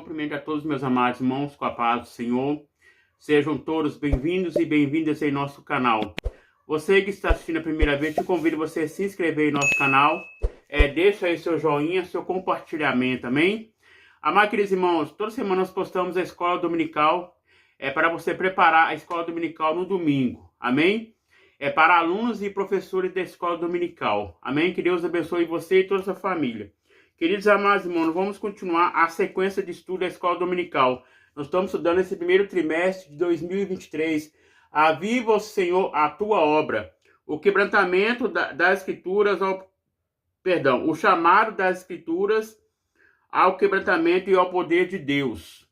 cumprimento a todos meus amados irmãos com a paz do Senhor. Sejam todos bem-vindos e bem-vindas em nosso canal. Você que está assistindo a primeira vez, te convido você a se inscrever em nosso canal. Deixa aí seu joinha, seu compartilhamento, amém? Amados queridos irmãos, toda semana nós postamos a escola dominical para você preparar a escola dominical no domingo, amém? Para alunos e professores da escola dominical, amém? Que Deus abençoe você e toda a sua família. Queridos amados irmãos, vamos continuar a sequência de estudo da escola dominical. Nós estamos estudando esse primeiro trimestre de 2023. Aviva o Senhor a tua obra. O quebrantamento das escrituras, o chamado das escrituras ao quebrantamento e ao poder de Deus.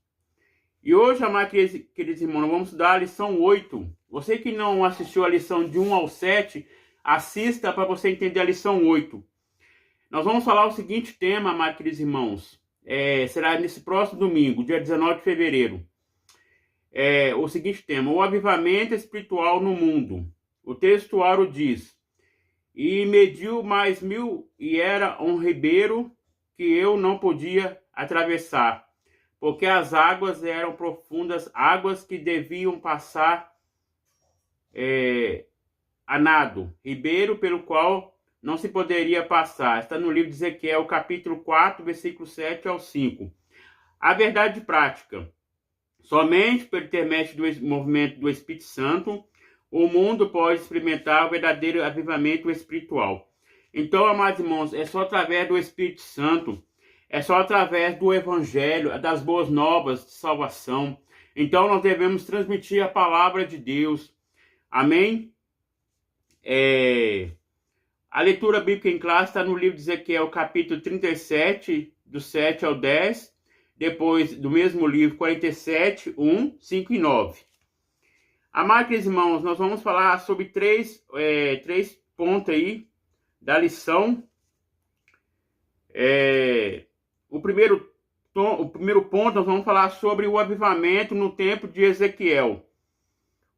E hoje, amados queridos irmãos, vamos estudar a lição 8. Você que não assistiu a lição de 1 ao 7, assista para você entender a lição 8. Nós vamos falar o seguinte tema, amados queridos irmãos. Será nesse próximo domingo, dia 19 de fevereiro. O seguinte tema: o avivamento espiritual no mundo. O textuário diz: e mediu mais 1000 e era um ribeiro que eu não podia atravessar, porque as águas eram profundas, águas que deviam passar a nado, ribeiro pelo qual não se poderia passar. Está no livro de Ezequiel, capítulo 4, versículo 7 ao 5. A verdade prática: somente pelo intermédio do movimento do Espírito Santo, o mundo pode experimentar o verdadeiro avivamento espiritual. Então, amados irmãos, é só através do Espírito Santo, é só através do Evangelho, das boas novas de salvação. Então, nós devemos transmitir a palavra de Deus. Amém? A leitura bíblica em classe está no livro de Ezequiel, capítulo 37, do 7 ao 10. Depois, do mesmo livro, 47, 1, 5 e 9. Amados queridos irmãos, nós vamos falar sobre três pontos aí da lição. O primeiro ponto, nós vamos falar sobre o avivamento no tempo de Ezequiel.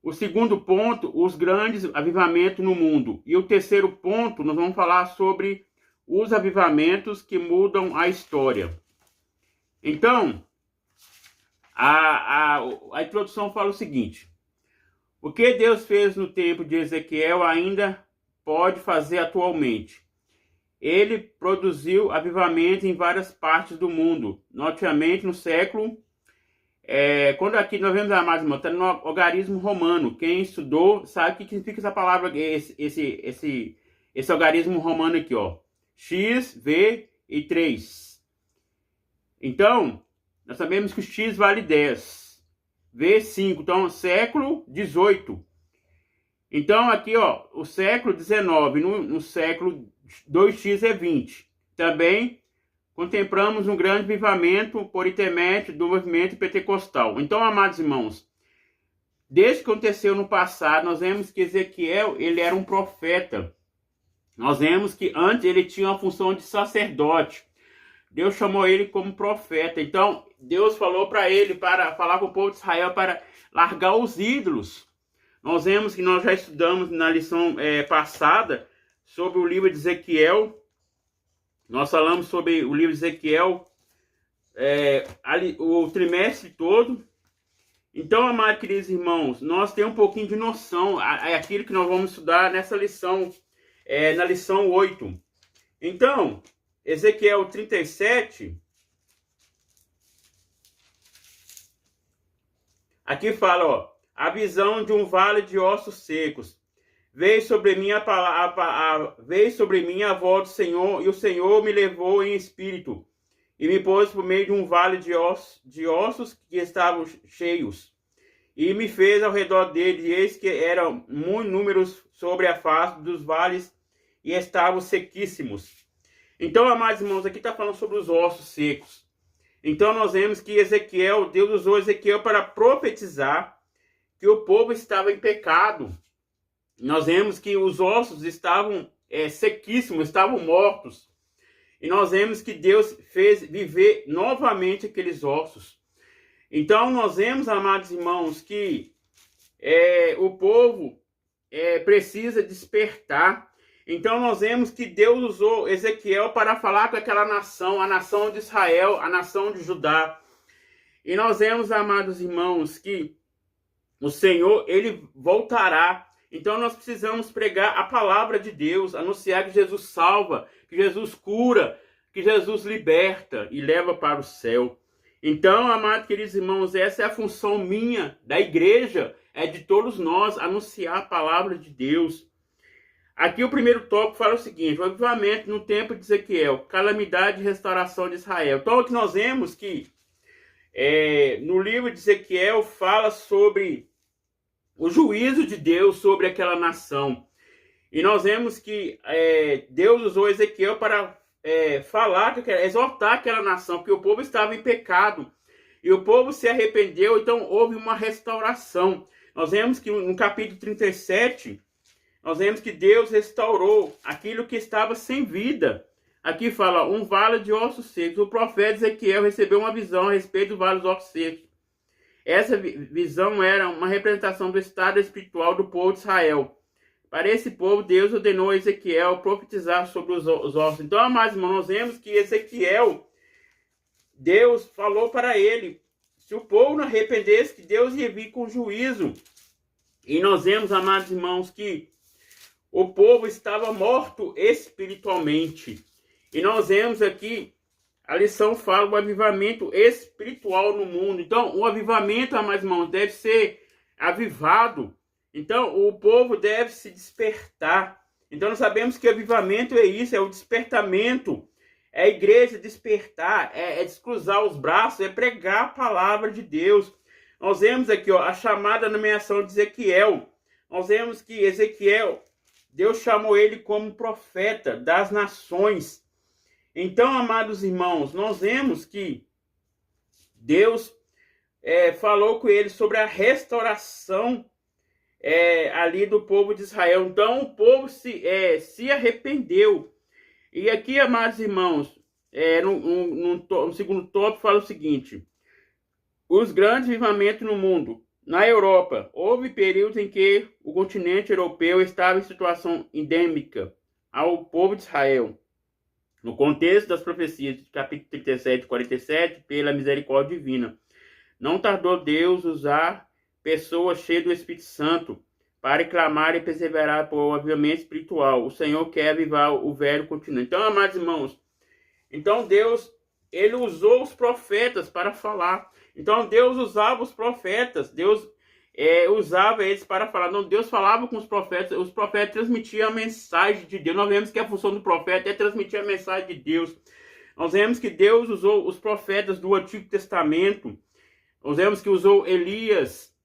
O segundo ponto, os grandes avivamentos no mundo. E o terceiro ponto, nós vamos falar sobre os avivamentos que mudam a história. Então, a introdução fala o seguinte: o que Deus fez no tempo de Ezequiel ainda pode fazer atualmente. Ele produziu avivamento em várias partes do mundo, notadamente no século. Quando aqui nós vemos, amados irmãos, está no algarismo romano. Quem estudou sabe o que significa essa palavra, esse algarismo romano aqui, ó. X, V e 3. Então, nós sabemos que o X vale 10. V, 5. Então, século 18. Então, aqui, ó, o século 19. No século 2x é 20. Também contemplamos um grande avivamento por intermédio do movimento pentecostal. Então, amados irmãos, desde que aconteceu no passado, nós vemos que Ezequiel, ele era um profeta. Nós vemos que antes ele tinha uma função de sacerdote. Deus chamou ele como profeta. Então, Deus falou para ele, para falar com o povo de Israel, para largar os ídolos. Nós vemos que nós já estudamos na lição passada sobre o livro de Ezequiel. Nós falamos sobre o livro de Ezequiel o trimestre todo. Então, amados queridos irmãos, nós temos um pouquinho de noção. Aquilo que nós vamos estudar nessa lição, na lição 8. Então, Ezequiel 37, aqui fala, ó, a visão de um vale de ossos secos. Veio sobre mim a voz do Senhor, e o Senhor me levou em espírito, e me pôs por meio de um vale de ossos que estavam cheios, e me fez ao redor dele, e eis que eram muitos números sobre a face dos vales, e estavam sequíssimos. Então, amados irmãos, aqui está falando sobre os ossos secos. Então, nós vemos que Deus usou Ezequiel para profetizar que o povo estava em pecado. Nós vemos que os ossos estavam sequíssimos, estavam mortos. E nós vemos que Deus fez viver novamente aqueles ossos. Então, nós vemos, amados irmãos, que o povo precisa despertar. Então, nós vemos que Deus usou Ezequiel para falar com aquela nação, a nação de Israel, a nação de Judá. E nós vemos, amados irmãos, que o Senhor, ele voltará. Então nós precisamos pregar a palavra de Deus, anunciar que Jesus salva, que Jesus cura, que Jesus liberta e leva para o céu. Então, amados queridos irmãos, essa é a função minha, da igreja, é de todos nós, anunciar a palavra de Deus. Aqui o primeiro tópico fala o seguinte: o avivamento no tempo de Ezequiel, calamidade e restauração de Israel. Então aqui nós vemos que no livro de Ezequiel fala sobre o juízo de Deus sobre aquela nação. E nós vemos que Deus usou Ezequiel para falar, exortar aquela nação, porque o povo estava em pecado. E o povo se arrependeu, então houve uma restauração. Nós vemos que no capítulo 37, nós vemos que Deus restaurou aquilo que estava sem vida. Aqui fala, um vale de ossos secos. O profeta Ezequiel recebeu uma visão a respeito do vale dos ossos secos. Essa visão era uma representação do estado espiritual do povo de Israel. Para esse povo, Deus ordenou a Ezequiel profetizar sobre os ossos. Então, amados irmãos, nós vemos que Ezequiel, Deus falou para ele, se o povo não arrependesse, que Deus ia vir com juízo. E nós vemos, amados irmãos, que o povo estava morto espiritualmente. E nós vemos aqui, a lição fala do avivamento espiritual no mundo. Então, o avivamento, amados irmãos, deve ser avivado. Então, o povo deve se despertar. Então, nós sabemos que o avivamento é isso, é o despertamento. É a igreja despertar, é descruzar os braços, é pregar a palavra de Deus. Nós vemos aqui a chamada nomeação de Ezequiel. Nós vemos que Ezequiel, Deus chamou ele como profeta das nações. Então, amados irmãos, nós vemos que Deus falou com ele sobre a restauração ali do povo de Israel. Então, o povo se arrependeu. E aqui, amados irmãos, no segundo tópico fala o seguinte: os grandes avivamentos no mundo. Na Europa, houve períodos em que o continente europeu estava em situação endêmica ao povo de Israel. No contexto das profecias de capítulo 37 e 47, pela misericórdia divina, não tardou Deus usar pessoas cheias do Espírito Santo para clamar e perseverar por um avivamento espiritual. O Senhor quer avivar o velho continente. Então, amados irmãos, então Deus, ele usou os profetas para falar. Então, Deus usava os profetas, Deus usava eles para falar. Não, Deus falava com os profetas transmitiam a mensagem de Deus. Nós vemos que a função do profeta é transmitir a mensagem de Deus. Nós vemos que Deus usou os profetas do Antigo Testamento. Nós vemos que usou Elias,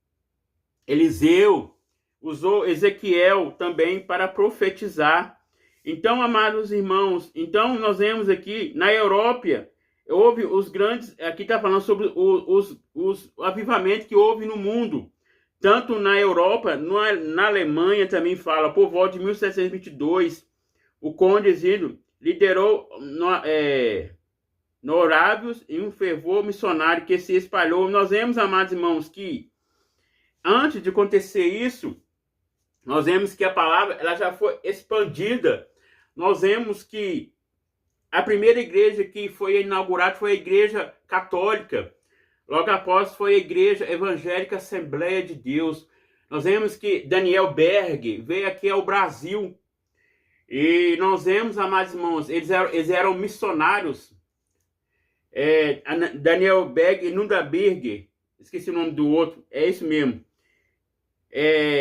Eliseu, usou Ezequiel também para profetizar. Então, amados irmãos, então nós vemos aqui na Europa, houve os grandes, aqui está falando sobre o avivamento que houve no mundo. Tanto na Europa, na Alemanha também fala, por volta de 1722, o conde Zílio liderou no Horávios em um fervor missionário que se espalhou. Nós vemos, amados irmãos, que antes de acontecer isso, nós vemos que a palavra ela já foi expandida. Nós vemos que a primeira igreja que foi inaugurada foi a Igreja Católica. Logo após foi a Igreja Evangélica Assembleia de Deus. Nós vemos que Daniel Berg veio aqui ao Brasil. E nós vemos, amados irmãos, eles eram missionários. Daniel Berg e Nundaberg, esqueci o nome do outro, é isso mesmo.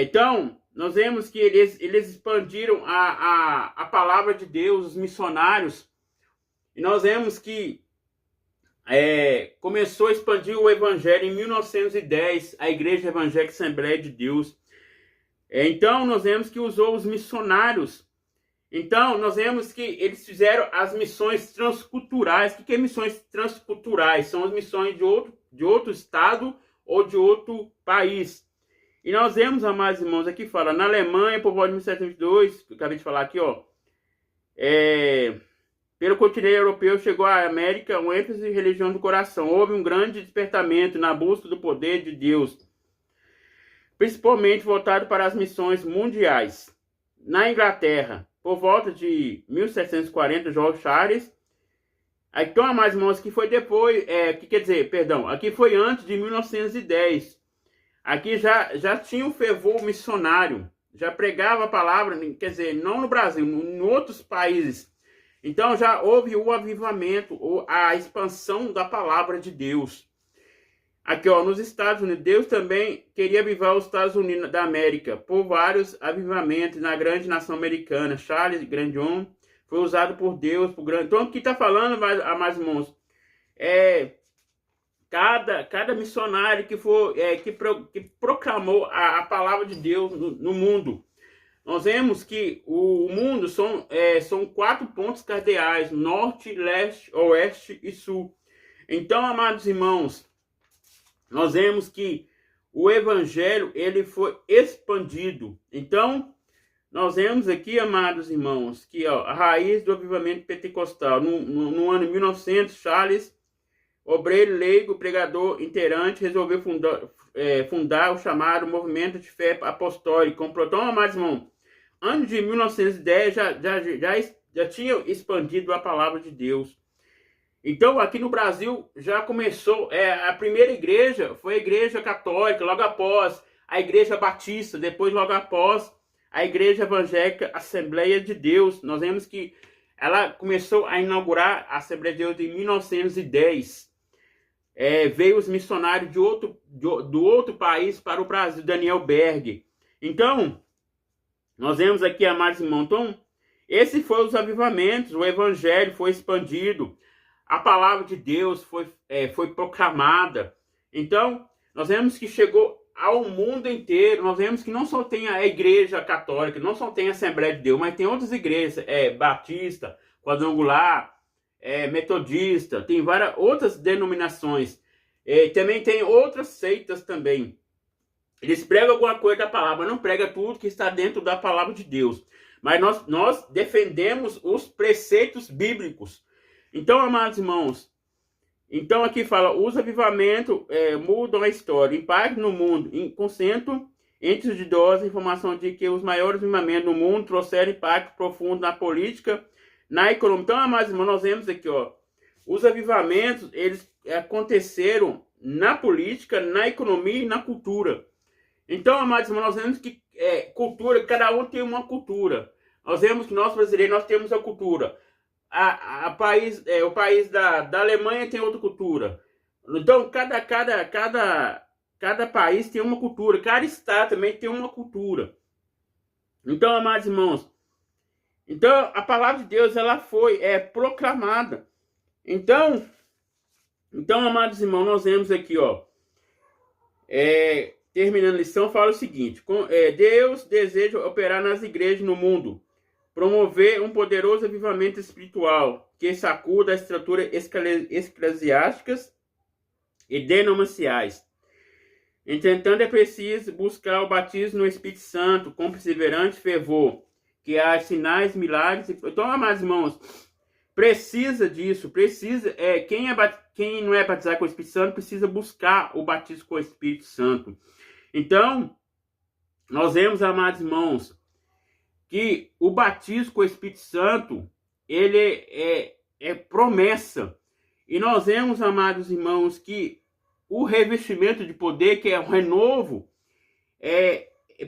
Então, nós vemos que eles expandiram a palavra de Deus, os missionários. E nós vemos que começou a expandir o evangelho em 1910, a Igreja Evangélica Assembleia de Deus. Então, nós vemos que usou os missionários. Então, nós vemos que eles fizeram as missões transculturais. O que é missões transculturais? São as missões de outro estado ou de outro país. E nós vemos, amados irmãos, aqui fala, na Alemanha, por volta de 1722, que eu acabei de falar aqui, pelo continente europeu chegou à América um ênfase em religião do coração. Houve um grande despertamento na busca do poder de Deus, principalmente voltado para as missões mundiais. Na Inglaterra, por volta de 1740, George Charles Então, amados irmãos, que foi depois, que quer dizer, perdão, aqui foi antes de 1910. Aqui já tinha um fervor missionário, já pregava a palavra, quer dizer, não no Brasil, em outros países. Então já houve o avivamento, ou a expansão da palavra de Deus. Aqui, ó, nos Estados Unidos, Deus também queria avivar os Estados Unidos da América por vários avivamentos na grande nação americana. Charles Grandin foi usado por Deus, por grande. Então, aqui está falando, mais irmãos, cada missionário que proclamou a palavra de Deus no mundo. Nós vemos que o mundo são 4 pontos cardeais: norte, leste, oeste e sul. Então, amados irmãos, nós vemos que o evangelho ele foi expandido. Então, nós vemos aqui, amados irmãos, que ó, a raiz do avivamento pentecostal. No ano de 1900, Charles, obreiro leigo, pregador iterante, resolveu fundar o chamado movimento de fé apostólica. Então, amados irmãos, antes de 1910 já tinha expandido a palavra de Deus. Então, aqui no Brasil, já começou, a primeira igreja foi a igreja católica, logo após a igreja batista, depois logo após a igreja evangélica Assembleia de Deus. Nós vemos que ela começou a inaugurar a Assembleia de Deus em 1910. Veio os missionários do outro país para o Brasil, Daniel Berg. Então, nós vemos aqui, amados irmãos, então, esse foi os avivamentos, o evangelho foi expandido, a palavra de Deus foi proclamada. Então, nós vemos que chegou ao mundo inteiro. Nós vemos que não só tem a igreja católica, não só tem a Assembleia de Deus, mas tem outras igrejas, batista, quadrangular, metodista, tem várias outras denominações. Também tem outras seitas também. Eles pregam alguma coisa da palavra, mas não pregam tudo que está dentro da palavra de Deus. Mas nós defendemos os preceitos bíblicos. Então, amados irmãos, então aqui fala, os avivamentos mudam a história, impacto no mundo, consenso entre os idosos, a informação de que os maiores avivamentos no mundo trouxeram impacto profundo na política, na economia. Então, amados irmãos, nós vemos aqui, ó, os avivamentos, eles aconteceram na política, na economia e na cultura. Então, amados irmãos, nós vemos que cultura, cada um tem uma cultura. Nós vemos que nós brasileiros, nós temos a cultura. O país da Alemanha tem outra cultura. Então, cada país tem uma cultura. Cada estado também tem uma cultura. Então, amados irmãos, então a palavra de Deus ela foi proclamada. Então, amados irmãos, nós vemos aqui, ó, terminando a lição, fala o seguinte: Deus deseja operar nas igrejas no mundo, promover um poderoso avivamento espiritual que sacuda as estruturas eclesiásticas e denominaciais. Entretanto, é preciso buscar o batismo no Espírito Santo com perseverante fervor, que há sinais, milagres. Então, amados irmãos, precisa disso, quem não é batizado com o Espírito Santo precisa buscar o batismo com o Espírito Santo. Então, nós vemos, amados irmãos, que o batismo com o Espírito Santo, ele é promessa. E nós vemos, amados irmãos, que o revestimento de poder, que é o renovo,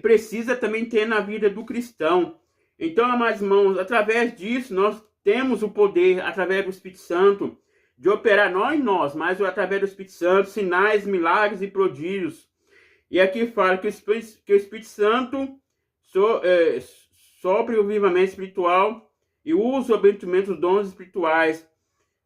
precisa também ter na vida do cristão. Então, amados irmãos, através disso, nós temos o poder, através do Espírito Santo, de operar, não em nós, mas através do Espírito Santo, sinais, milagres e prodígios. E aqui fala que o Espírito Santo sopre o avivamento espiritual e usa o abençoamento dos dons espirituais.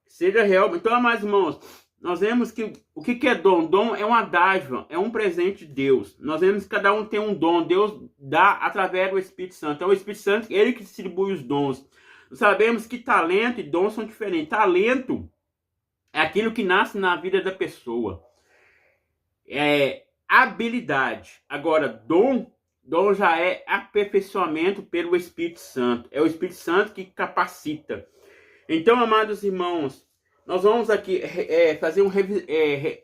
Seja real. Então, amados irmãos, nós vemos que o que é dom? Dom é uma dádiva, é um presente de Deus. Nós vemos que cada um tem um dom. Deus dá através do Espírito Santo. É o Espírito Santo, ele que distribui os dons. Nós sabemos que talento e dom são diferentes. Talento é aquilo que nasce na vida da pessoa. Habilidade. Agora, dom já é aperfeiçoamento pelo Espírito Santo. É o Espírito Santo que capacita. Então, amados irmãos, nós vamos aqui fazer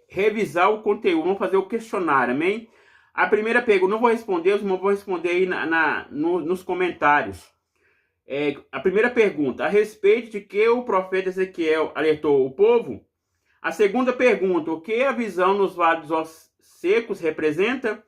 revisar o conteúdo, vamos fazer o questionário, amém? A primeira pergunta, não vou responder, os irmãos vão responder aí nos comentários. A primeira pergunta, a respeito de que o profeta Ezequiel alertou o povo? A segunda pergunta, o que a visão nos vales secos representa?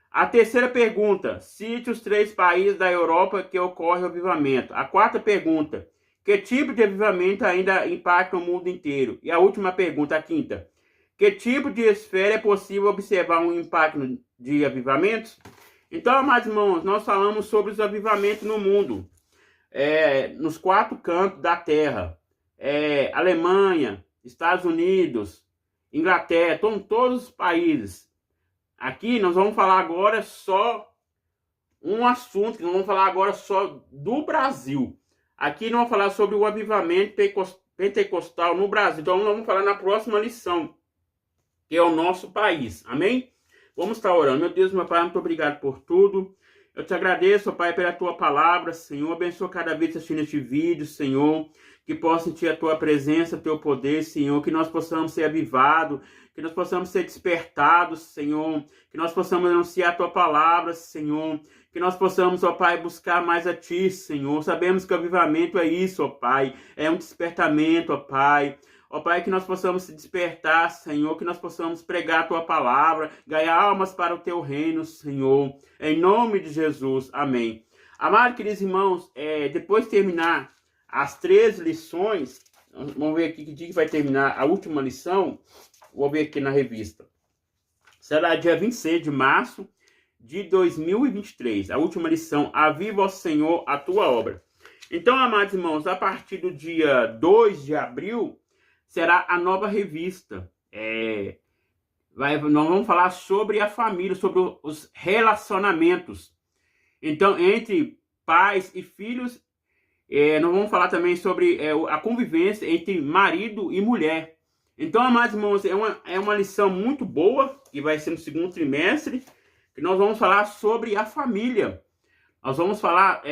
A terceira pergunta, cite os 3 países da Europa que ocorre o avivamento. A quarta pergunta, que tipo de avivamento ainda impacta o mundo inteiro? E a última pergunta, a quinta, que tipo de esfera é possível observar um impacto de avivamentos? Então, amados irmãos, nós falamos sobre os avivamentos no mundo, nos 4 cantos da terra, Alemanha, Estados Unidos, Inglaterra, todos os países. Aqui nós vamos falar agora só um assunto, que nós vamos falar agora só do Brasil. Aqui nós vamos falar sobre o avivamento pentecostal no Brasil. Então nós vamos falar na próxima lição, que é o nosso país. Amém? Vamos estar orando. Meu Deus, meu Pai, muito obrigado por tudo. Eu te agradeço, Pai, pela tua palavra, Senhor. Abençoa cada vez assistindo este vídeo, Senhor. Que possa sentir a tua presença, o teu poder, Senhor. Que nós possamos ser avivados, que nós possamos ser despertados, Senhor. Que nós possamos anunciar a tua palavra, Senhor. Que nós possamos, ó Pai, buscar mais a ti, Senhor. Sabemos que o avivamento é isso, ó Pai. É um despertamento, ó Pai. Ó Pai, que nós possamos se despertar, Senhor, que nós possamos pregar a tua palavra, ganhar almas para o teu reino, Senhor, em nome de Jesus, amém. Amados, queridos irmãos, depois de terminar as 13 lições, vamos ver aqui que dia que vai terminar a última lição, vou ver aqui na revista. Será dia 26 de março de 2023, a última lição, aviva, ó Senhor, a tua obra. Então, amados irmãos, a partir do dia 2 de abril, será a nova revista. Nós vamos falar sobre a família, sobre os relacionamentos. Então, entre pais e filhos, nós vamos falar também sobre a convivência entre marido e mulher. Então, amados irmãos, é uma lição muito boa, que vai ser no segundo trimestre, que nós vamos falar sobre a família. Nós vamos falar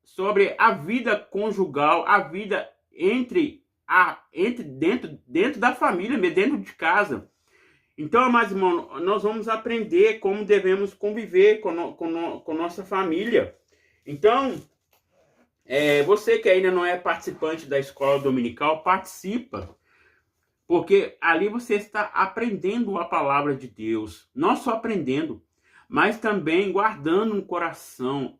sobre a vida conjugal, a vida dentro da família, dentro de casa. Então, amados irmãos, nós vamos aprender como devemos conviver com nossa família. Então, você que ainda não é participante da escola dominical, participa. Porque ali você está aprendendo a palavra de Deus. Não só aprendendo, mas também guardando no coração,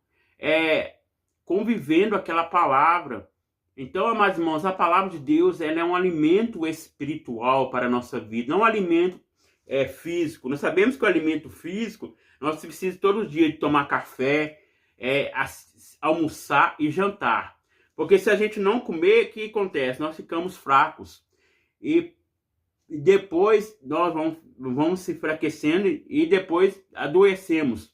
convivendo aquela palavra. Então, amados irmãos, a palavra de Deus ela é um alimento espiritual para a nossa vida, não um alimento físico. Nós sabemos que o alimento físico, nós precisamos todos os dias de tomar café, almoçar e jantar. Porque se a gente não comer, o que acontece? Nós ficamos fracos. E depois nós vamos se enfraquecendo e depois adoecemos.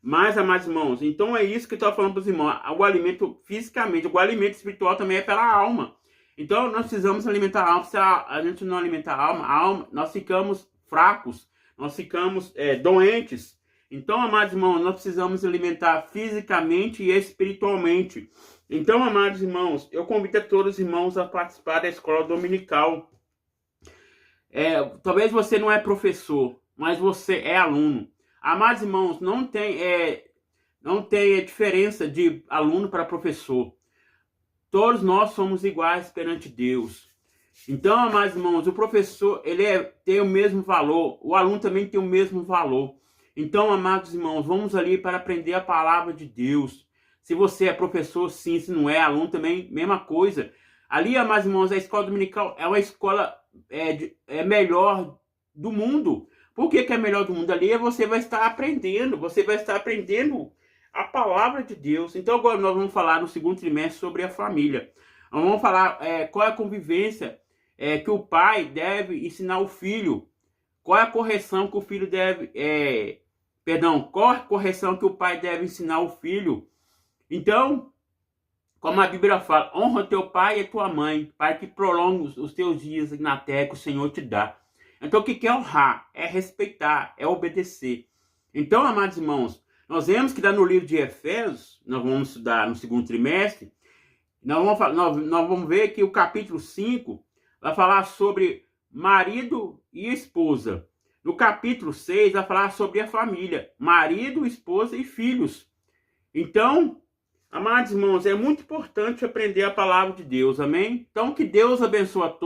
Mas, amados irmãos, então é isso que eu estou falando para os irmãos. O alimento fisicamente, o alimento espiritual também é pela alma. Então, nós precisamos alimentar a alma. Se a gente não alimentar a alma, nós ficamos fracos, nós ficamos doentes. Então, amados irmãos, nós precisamos alimentar fisicamente e espiritualmente. Então, amados irmãos, eu convido a todos os irmãos a participar da escola dominical. Talvez você não é professor, mas você é aluno. Amados irmãos, não tem diferença de aluno para professor. Todos nós somos iguais perante Deus. Então, amados irmãos, o professor tem o mesmo valor, o aluno também tem o mesmo valor. Então, amados irmãos, vamos ali para aprender a palavra de Deus. Se você é professor, sim. Se não é aluno, também, mesma coisa. Ali, amados irmãos, a escola dominical é uma escola melhor do mundo. Por que é melhor do mundo? Ali você vai estar aprendendo, a palavra de Deus. Então agora nós vamos falar no segundo trimestre sobre a família. Nós vamos falar qual é a convivência que o pai deve ensinar o filho. Qual é a correção que o filho deve... qual é a correção que o pai deve ensinar o filho. Então, como a Bíblia fala, honra teu pai e tua mãe, para que prolongue os teus dias na terra que o Senhor te dá. Então, o que é honrar? É respeitar, é obedecer. Então, amados irmãos, nós vemos que no livro de Efésios, nós vamos estudar no segundo trimestre, nós vamos ver que o capítulo 5 vai falar sobre marido e esposa. No capítulo 6 vai falar sobre a família, marido, esposa e filhos. Então, Amados irmãos, é muito importante aprender a palavra de Deus, amém? Então, que Deus abençoe a todos.